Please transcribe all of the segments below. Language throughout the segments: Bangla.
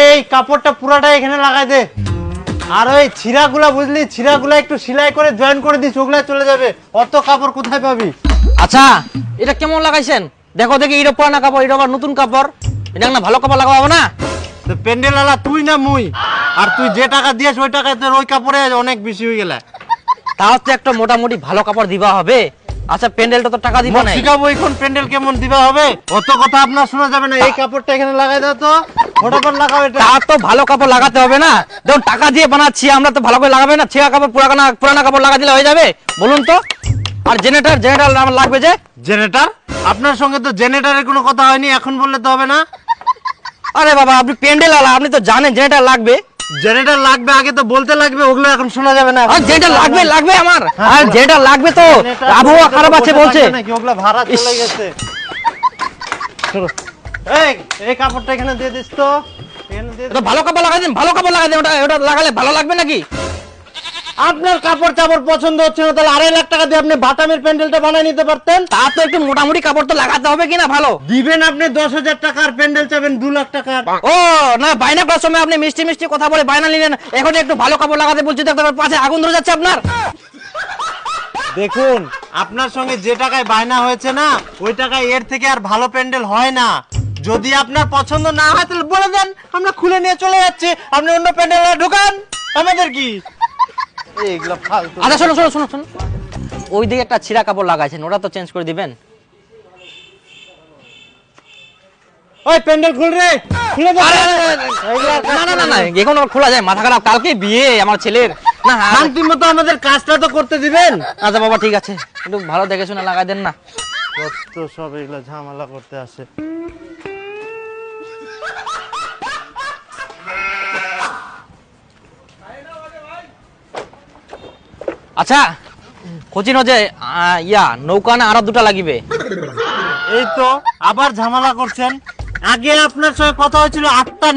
এই কাপড়টা পুরাটা এখানে লাগাই দে। আর ওই ছিঁড়াগুলা বুঝলি, ছিঁড়াগুলা একটু সেলাই করে জয়েন করে দিস, ওগুলা চলে যাবে। অত কাপড় কোথায় পাবি? আচ্ছা এটা কেমন লাগাইছেন? দেখো দেখি, এটা পুরানা কাপড়, এটা আবার নতুন কাপড়, এটা না ভালো কাপড় লাগাবো না? তো প্যান্ডেল আলা তুই না মুই? আর তুই যে টাকা দিয়েছ ওই টাকায় তোর ওই কাপড়ে অনেক বেশি হয়ে গেলে। তাও তো একটা মোটামুটি ভালো কাপড় দিবা হবে। আচ্ছা প্যান্ডেলটা তো টাকা দিবা নাই। শিখাবো এখন প্যান্ডেল কেমন দিবা হবে। অত কথা আপনার শোনা যাবে না। এই কাপড়টা এখানে লাগাই দাও তো, ফটাফট লাগাও এটা। তা তো ভালো কাপড় লাগাতে হবে না? দেখুন টাকা দিয়ে বানাচ্ছি আমরা, তো ভালো করে লাগাবে না? ছেঁড়া কাপড় পুরানা কাপড় লাগা দিলে হয়ে যাবে বলুন তো? আর জেনারেটর আমার লাগবে যে। জেনারেটর? আপনার সঙ্গে তো জেনারেটরের কোনো কথা হয়নি, এখন বললে তো হবে না। আরে বাবা আপনি প্যান্ডেল আলা, আপনি তো জানেন জেনারেটর লাগবে। জেনারেটর লাগবে আগে তো বলতে লাগবে, ওগুলো এখন শোনা যাবে না। আর জেনারেটর লাগবে আমার, আর জেনারেটর লাগবে তো। আবহাওয়া খারাপ আছে বলছে। নাকি ওগুলা ভাড়া চলে গেছে। এই কাপড়টা এখানে দিয়ে দিস তো, এখানে দিয়ে তো ভালো কাপড় লাগাই দেন, ভালো কাপড় লাগাই দেন, ওটা লাগালে ভালো লাগবে নাকি? আপনার কাপড় চাপড় পছন্দ হচ্ছে না, তাহলে 2.5 লাখ টাকা দিয়ে আপনি বাটামের প্যান্ডেলটা বানিয়ে নিতে পারতেন। তা তো একটু মোটামুটি কাপড় তো লাগাতে হবে কিনা ভালো। দিবেন আপনি 10,000 টাকার প্যান্ডেল চাবেন 2 লাখ টাকার। ও না, বায়না করার সময় আপনি মিষ্টি মিষ্টি কথা বলে বায়না নিলেন, এখন একটু ভালো কাপড় লাগাতে বলছি, দেখতে পাশে আগুন ধরে যাচ্ছে আপনার। দেখুন আপনার সঙ্গে যে টাকায় বায়না হয়েছে না, ওই টাকায় এর থেকে আর ভালো প্যান্ডেল হয় না। যদি আপনার পছন্দ না হয় তাহলে বলে দেন, আমরা খুলে নিয়ে চলে যাচ্ছি, আপনি অন্য প্যান্ডেলে ঢোকান। আমাদের কি এইগুলো ফালতু। আচ্ছা শোনো, ওই দিকে একটা ছিঁড়া কাপড় লাগাইছেন, ওটা তো চেঞ্জ করে দিবেন। ওই প্যান্ডেল খুল রে, খুলে দে। না এখন আর খোলা যায়? মাথা খারাপ, কালকে বিয়ে আমার ছেলের। না শান্তি মতো আমাদের কাজটা তো করতে দিবেন। আচ্ছা বাবা ঠিক আছে, একটু ভালো দেখে শুনে লাগাই দেন না। কত সব এগুলো ঝামেলা করতে আসে। আচ্ছা কোচিন যে নৌকা না আরো দুটা লাগিবে? এই তো আবার ঝামেলা করছেন। আগে আপনার সঙ্গে কথা হয়েছিল 8টা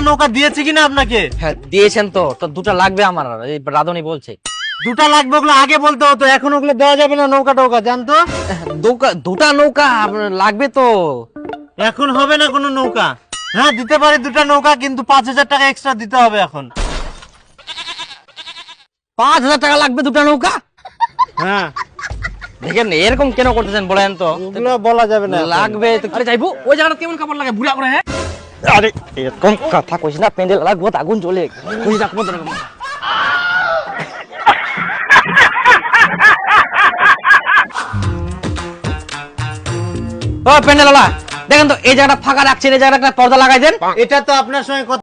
নৌকা দিয়েছি কিনা আপনাকে? হ্যাঁ দিয়েছেন তো, তো দুটা লাগবে আমার, এই রাধুনি বলছে। 2টা লাগবে, ওগুলো আগে বলতে হতো, এখন ওগুলো দেওয়া যাবে না। নৌকা জানতো? দুটা নৌকা লাগবে তো। এখন হবে না কোনো নৌকা। হ্যাঁ দিতে পারি 2টা নৌকা, কিন্তু 5,000 টাকা এক্সট্রা দিতে হবে এখন। 5,000 টাকা লাগবে দুটা নৌকা? হ্যাঁ দেখেন এরকম কেন করতেছেন বলেন তো? ওগুলো বলা যাবে না। লাগবে তো। আরে যাইবো ওই জায়গাটা কেমন কাপড় লাগে বুড়া করে? হ্যাঁ আরে এরকম কথা কইছ না, প্যান্ডেল লাগবো, আগুন জ্বলে কইছ না কত রকম। ও প্যান্ডেল দেখেন তো এই জায়গাটা ফাঁকা রাখছেন, এই জায়গাটা একটা পর্দা লাগাই দেন। এটা তো আপনার সঙ্গে